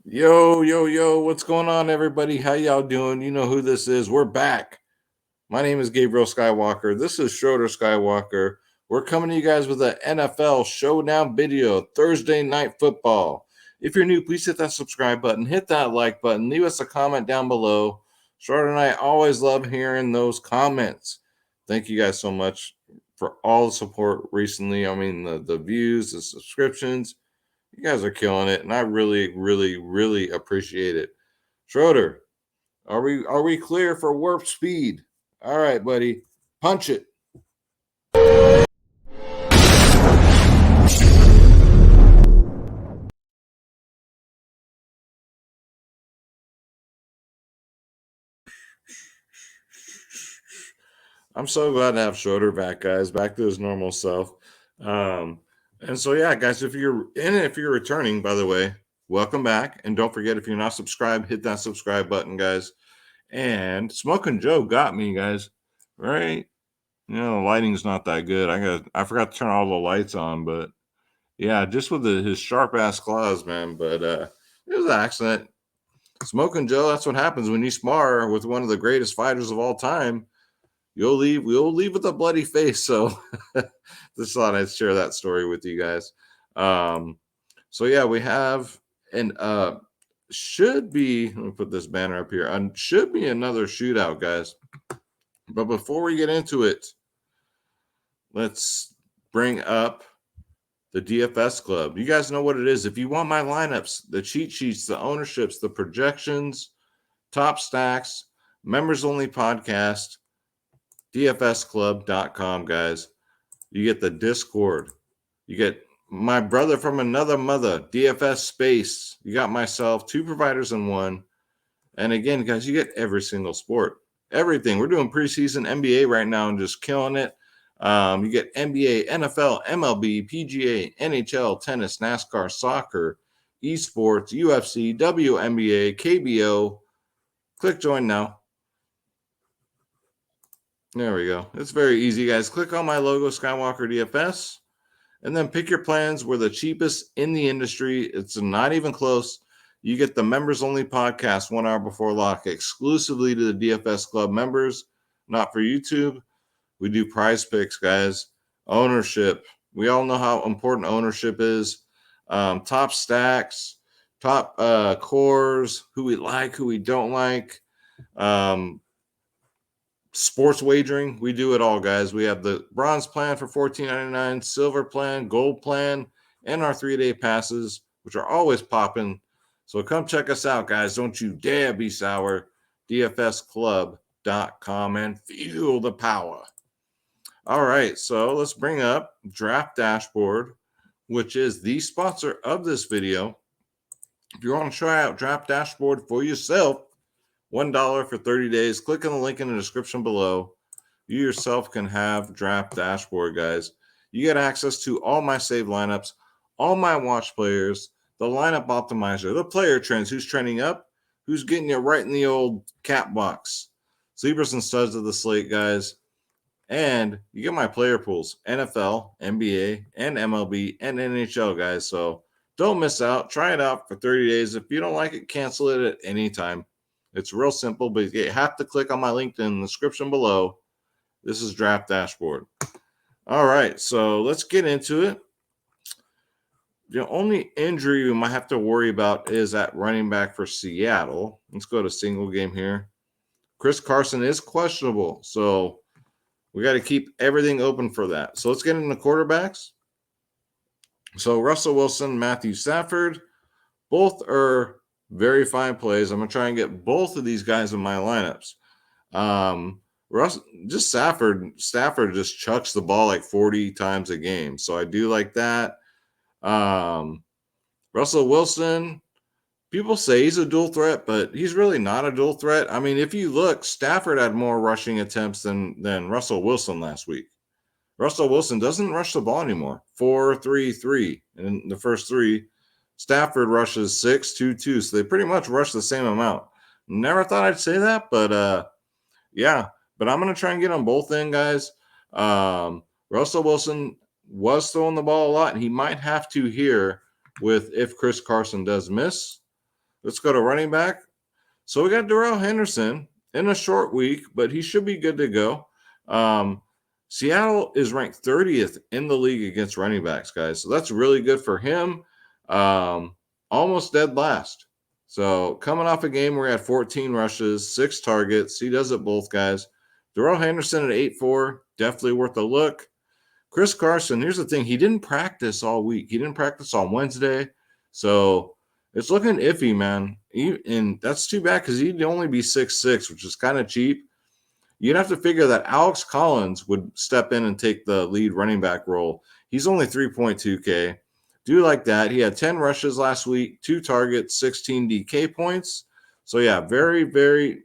Yo, yo, yo, what's going on, everybody? How y'all doing? You know who this is. We're back. My name is Gabriel Skywalker. This is Schroeder Skywalker. We're coming to you guys with an NFL Showdown video, Thursday Night Football. If you're new, please hit that subscribe button, hit that like button, leave us a comment down below. Schroeder and I always love hearing those comments. Thank you guys so much for all the support recently. I mean, the views, the subscriptions. You guys are killing it, and I really, really, really appreciate it. Schroeder, are we clear for warp speed? All right, buddy, punch it. I'm so glad to have Schroeder back, guys, back to his normal self. Um, and so yeah, guys, if you're returning, by the way, welcome back, and don't forget if you're not subscribed, hit that subscribe button, guys. And Smoking Joe got me, guys. Right? You know, the lighting's not that good. I forgot to turn all the lights on, but yeah, just with his sharp ass claws, man. But it was an accident. Smoking Joe, that's what happens when you spar with one of the greatest fighters of all time. You'll leave with a bloody face. So just thought I'd share that story with you guys. Um, so yeah, we have and should be, let me put this banner up here. Should be another shootout, guys. But before we get into it, let's bring up the DFS club. You guys know what it is. If you want my lineups, the cheat sheets, the ownerships, the projections, top stacks, members only podcast, dfsclub.com, guys. You get the Discord. You get my brother from another mother, DFS Space. You got myself, two providers in one. And again, guys, you get every single sport, everything. We're doing preseason NBA right now and just killing it. You get NBA, NFL, MLB, PGA, NHL, tennis, NASCAR, soccer, esports, UFC, WNBA, KBO. Click join now. There we go. It's very easy, guys. Click on my logo, Skywalker DFS, and then pick your plans. We're the cheapest in the industry. It's not even close. You get the members only podcast 1 hour before lock exclusively to the DFS Club members, not for YouTube. We do prize picks, guys. Ownership. We all know how important ownership is. Top stacks, top cores, who we like, who we don't like. Sports wagering. We do it all, guys. We have the bronze plan for $14.99, silver plan, gold plan, and our 3-day passes, which are always popping. So come check us out, guys. Don't you dare be sour. DFSclub.com and feel the power. All right, so let's bring up Draft Dashboard, which is the sponsor of this video. If you want to try out Draft Dashboard for yourself, $1 for 30 days. Click on the link in the description below. You yourself can have Draft Dashboard, guys. You get access to all my saved lineups, all my watch players, the lineup optimizer, the player trends, who's trending up, who's getting you right in the old cap box. Sleepers and studs of the slate, guys. And you get my player pools, NFL, NBA, and MLB, and NHL, guys. So don't miss out. Try it out for 30 days. If you don't like it, cancel it at any time. It's real simple, but you have to click on my link in the description below. This is Draft Dashboard. All right, so let's get into it. The only injury we might have to worry about is at running back for Seattle. Let's go to single game here. Chris Carson is questionable, so we got to keep everything open for that. So let's get into quarterbacks. So Russell Wilson, Matthew Stafford, both are very fine plays. I'm going to try and get both of these guys in my lineups. Stafford just chucks the ball like 40 times a game. So I do like that. Russell Wilson, people say he's a dual threat, but he's really not a dual threat. I mean, if you look, Stafford had more rushing attempts than Russell Wilson last week. Russell Wilson doesn't rush the ball anymore. 4-3-3 in the first three. Stafford rushes 6-2-2, so they pretty much rush the same amount. Never thought I'd say that, but yeah. But I'm going to try and get them both in, guys. Russell Wilson was throwing the ball a lot, and he might have to here with if Chris Carson does miss. Let's go to running back. So we got Darrell Henderson in a short week, but he should be good to go. Seattle is ranked 30th in the league against running backs, guys. So that's really good for him. Almost dead last. So coming off a game where he had 14 rushes, 6 targets. He does it both, guys. Darrell Henderson at 8.4, definitely worth a look. Chris Carson, here's the thing. He didn't practice all week. He didn't practice on Wednesday. So it's looking iffy, man. And that's too bad because he'd only be 6'6", which is kind of cheap. You'd have to figure that Alex Collins would step in and take the lead running back role. He's only 3.2K. Do like that. He had 10 rushes last week, 2 targets, 16 DK points. So, yeah, very, very,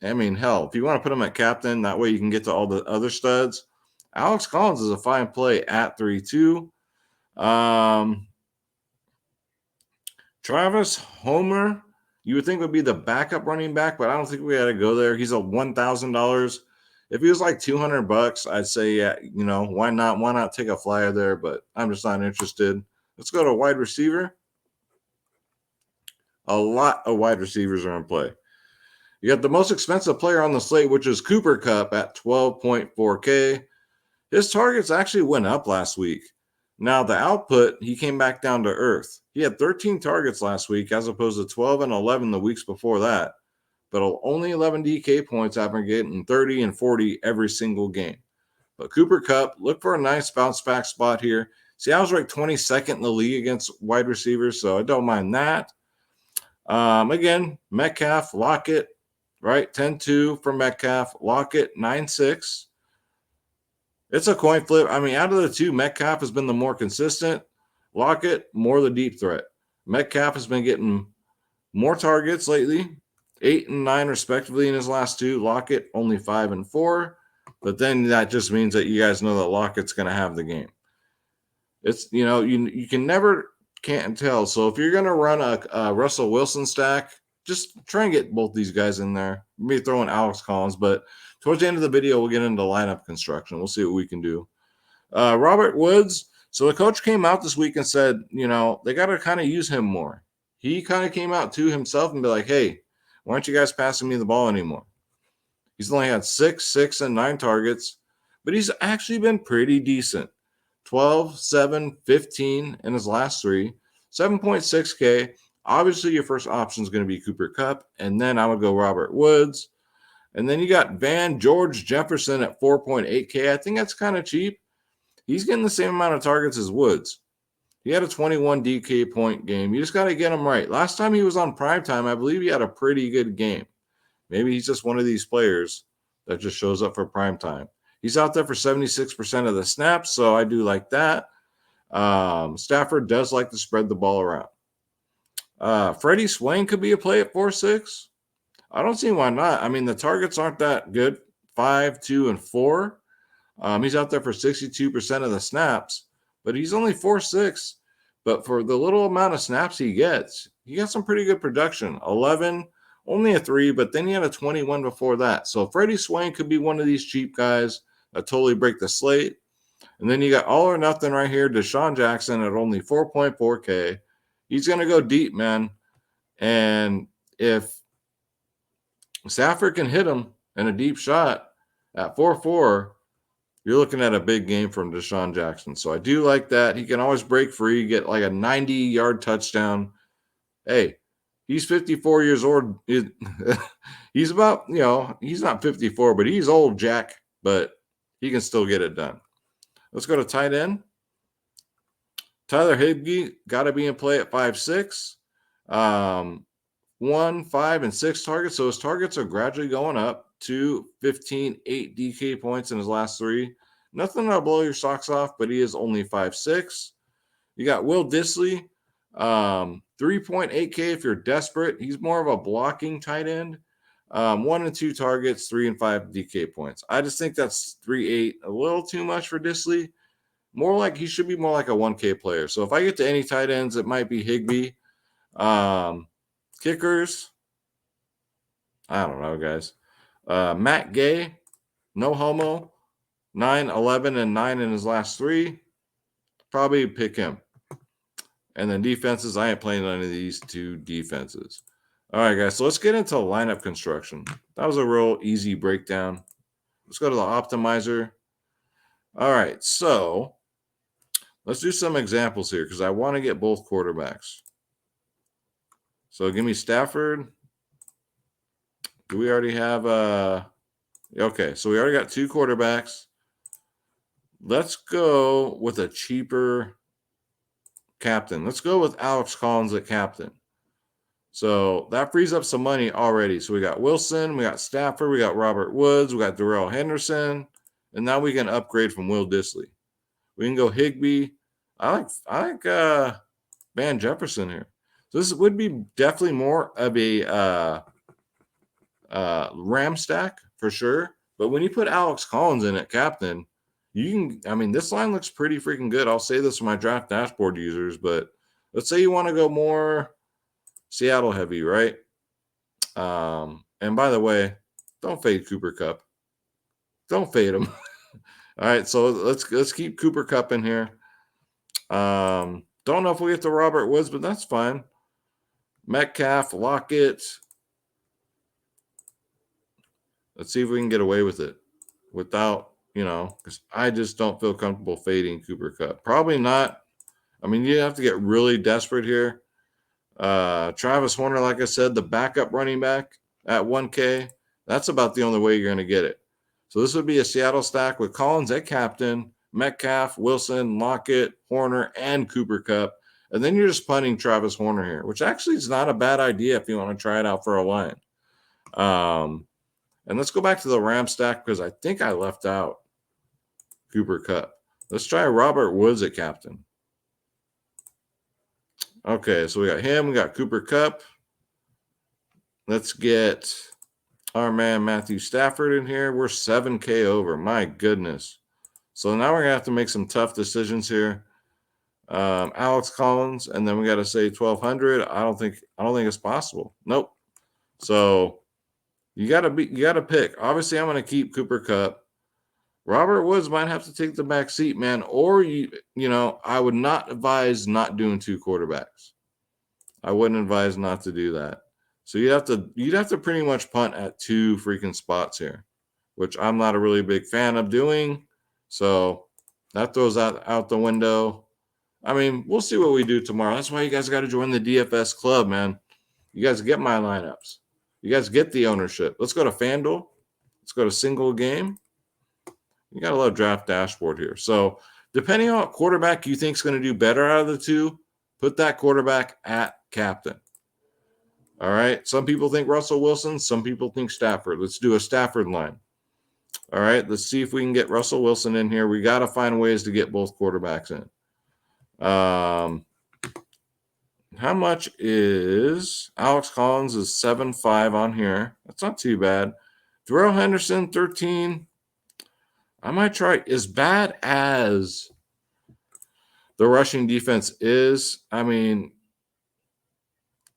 I mean, hell, if you want to put him at captain, that way you can get to all the other studs. Alex Collins is a fine play at 3.2. Travis Homer, you would think would be the backup running back, but I don't think we got to go there. He's a $1,000. If he was like $200, I'd say, yeah, you know, why not? Why not take a flyer there? But I'm just not interested. Let's go to wide receiver. A lot of wide receivers are in play. You got the most expensive player on the slate, which is Cooper Kupp at 12.4K. His targets actually went up last week. Now, the output, he came back down to earth. He had 13 targets last week as opposed to 12 and 11 the weeks before that. But only 11 DK points after getting 30 and 40 every single game. But Cooper Kupp, look for a nice bounce back spot here. See, I was ranked 22nd in the league against wide receivers, so I don't mind that. Again, Metcalf, Lockett, right? 10-2 for Metcalf. Lockett, 9-6. It's a coin flip. I mean, out of the two, Metcalf has been the more consistent. Lockett, more the deep threat. Metcalf has been getting more targets lately, 8 and 9 respectively in his last two. Lockett, only 5 and 4. But then that just means that you guys know that Lockett's going to have the game. It's, you know, you can never can't tell. So if you're going to run a Russell Wilson stack, just try and get both these guys in there. Maybe throw in Alex Collins, but towards the end of the video, we'll get into lineup construction. We'll see what we can do. Robert Woods. So the coach came out this week and said, you know, they got to kind of use him more. He kind of came out to himself and be like, hey, why aren't you guys passing me the ball anymore? He's only had 6, and 9 targets, but he's actually been pretty decent. 12, 7, 15 in his last 3, 7.6K. Obviously, your first option is going to be Cooper Kupp, and then I would go Robert Woods. And then you got Van George Jefferson at 4.8K. I think that's kind of cheap. He's getting the same amount of targets as Woods. He had a 21 DK point game. You just got to get him right. Last time he was on primetime, I believe he had a pretty good game. Maybe he's just one of these players that just shows up for primetime. He's out there for 76% of the snaps, so I do like that. Stafford does like to spread the ball around. Freddie Swain could be a play at 4.6. I don't see why not. I mean, the targets aren't that good. 5, 2, and 4. He's out there for 62% of the snaps, but he's only 4.6. But for the little amount of snaps he gets, he got some pretty good production. 11, only a 3, but then he had a 21 before that. So Freddie Swain could be one of these cheap guys that totally break the slate. And then you got all or nothing right here. Deshaun Jackson at only 4.4K. He's going to go deep, man. And if Stafford can hit him in a deep shot at 4.4, you're looking at a big game from Deshaun Jackson. So I do like that. He can always break free, get like a 90-yard touchdown. Hey, he's 54 years old. He's about, you know, he's not 54, but he's old, Jack, but he can still get it done. Let's go to tight end. Tyler Higbee got to be in play at 5.6. 1, 5, and 6 targets. So his targets are gradually going up to 15, 8 DK points in his last 3. Nothing that'll blow your socks off, but he is only 5.6. You got Will Dissly, 3.8K if you're desperate. He's more of a blocking tight end. 1 and 2 targets, 3 and 5 DK points. I just think that's 3.8, a little too much for Dissly. More like he should be more like a 1K player. So if I get to any tight ends, it might be Higbee. Kickers, I don't know, guys. Matt Gay, no homo, 9, 11, and 9 in his last 3. Probably pick him. And then defenses, I ain't playing any of these two defenses. All right, guys, so let's get into lineup construction. That was a real easy breakdown. Let's go to the optimizer. All right, so let's do some examples here because I want to get both quarterbacks. So give me Stafford. Do we already have okay, so we already got two quarterbacks. Let's go with a cheaper captain. Let's go with Alex Collins at captain. So that frees up some money already. So we got Wilson, we got Stafford, we got Robert Woods, we got Darrell Henderson, and now we can upgrade from Will Dissly. We can go Higbee. I like Van Jefferson here. So this would be definitely more of a Ram stack for sure. But when you put Alex Collins in at captain, you can. I mean, this line looks pretty freaking good. I'll say this for my draft dashboard users, but let's say you want to go more Seattle heavy, right? And by the way, don't fade Cooper Kupp. Don't fade him. All right, so let's keep Cooper Kupp in here. Don't know if we get to Robert Woods, but that's fine. Metcalf, Lockett. Let's see if we can get away with it without, because I just don't feel comfortable fading Cooper Kupp. Probably not. I mean, you have to get really desperate here. Travis Horner, like I said, the backup running back at 1K. That's about the only way you're going to get it. So this would be a Seattle stack with Collins at captain, Metcalf, Wilson, Lockett, Horner, and Cooper Kupp. And then you're just punting Travis Horner here, which actually is not a bad idea if you want to try it out for a line. And let's go back to the Ram stack because I think I left out Cooper Kupp. Let's try Robert Woods at captain. Okay, so we got him. We got Cooper Kupp. Let's get our man Matthew Stafford in here. We're 7K over. My goodness. So now we're going to have to make some tough decisions here. Alex Collins, and then we got to say 1,200. I don't think it's possible. Nope. So you got to pick. Obviously, I'm going to keep Cooper Kupp. Robert Woods might have to take the back seat, man. Or I would not advise not doing two quarterbacks. I wouldn't advise not to do that. So you'd have to pretty much punt at two freaking spots here, which I'm not a really big fan of doing. So that throws out the window. I mean, we'll see what we do tomorrow. That's why you guys got to join the DFS club, man. You guys get my lineups. You guys get the ownership. Let's go to FanDuel. Let's go to single game. You got to love draft dashboard here. So depending on what quarterback you think is going to do better out of the two, put that quarterback at captain. All right. Some people think Russell Wilson. Some people think Stafford. Let's do a Stafford line. All right. Let's see if we can get Russell Wilson in here. We got to find ways to get both quarterbacks in. How much is Alex Collins is 7.5 on here. That's not too bad. Darrell Henderson, 13. I might try as bad as the rushing defense is. I mean,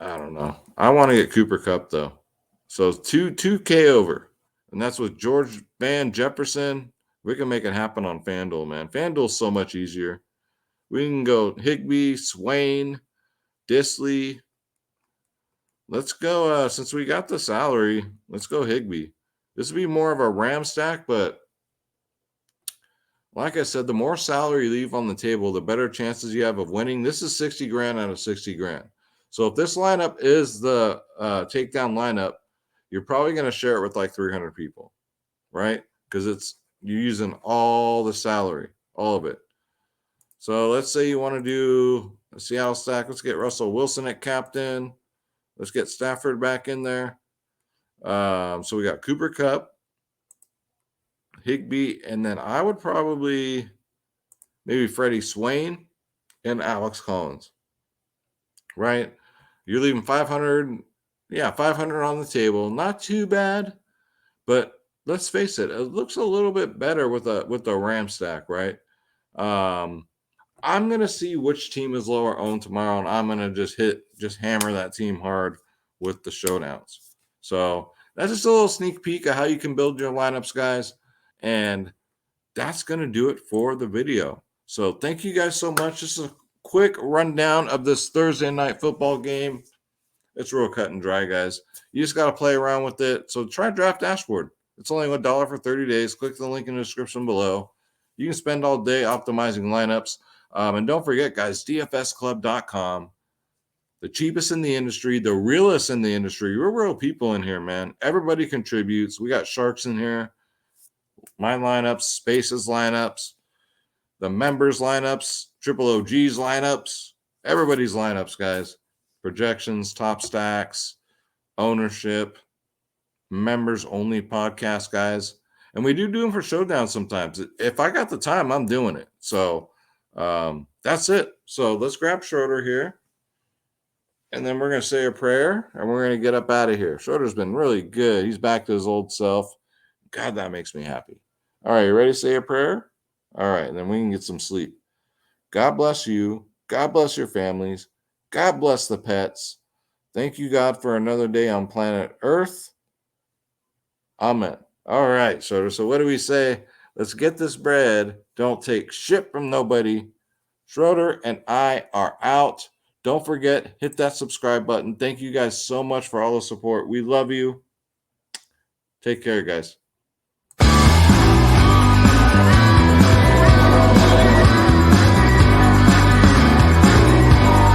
I don't know. I want to get Cooper Kupp though. So 2K over. And that's with George Van Jefferson. We can make it happen on FanDuel, man. FanDuel's so much easier. We can go Higbee, Swain, Dissly. Let's go, since we got the salary, let's go Higbee. This would be more of a Ram stack, but like I said, the more salary you leave on the table, the better chances you have of winning. This is 60 grand out of 60 grand. So if this lineup is the takedown lineup, you're probably going to share it with like 300 people, right? Because you're using all the salary, all of it. So let's say you want to do a Seattle stack. Let's get Russell Wilson at captain. Let's get Stafford back in there. So we got Cooper Kupp, Higbee, and then I would probably maybe Freddie Swain and Alex Collins, right? You're leaving 500. Yeah, 500 on the table. Not too bad, but let's face it, it looks a little bit better with the Ram stack, right? I'm going to see which team is lower owned tomorrow, and I'm going to just hammer that team hard with the showdowns. So that's just a little sneak peek of how you can build your lineups, guys. And that's going to do it for the video. So thank you guys so much. Just a quick rundown of this Thursday night football game. It's real cut and dry, guys. You just got to play around with it. So try Draft Dashboard. It's only $1 for 30 days. Click the link in the description below. You can spend all day optimizing lineups. And don't forget, guys, dfsclub.com. The cheapest in the industry, the realest in the industry. We're real people in here, man. Everybody contributes. We got sharks in here. My lineups, Spaces lineups, the members lineups, Triple OG's lineups, everybody's lineups, guys. Projections, top stacks, ownership, members only podcast, guys. And we do them for Showdown sometimes. If I got the time, I'm doing it. So that's it. So let's grab Schroeder here. And then we're going to say a prayer, and we're going to get up out of here. Schroeder's been really good. He's back to his old self. God, that makes me happy. All right, you ready to say a prayer? All right, and then we can get some sleep. God bless you. God bless your families. God bless the pets. Thank you, God, for another day on planet Earth. Amen. All right, Schroeder. So what do we say? Let's get this bread. Don't take shit from nobody. Schroeder and I are out. Don't forget, hit that subscribe button. Thank you guys so much for all the support. We love you. Take care, guys.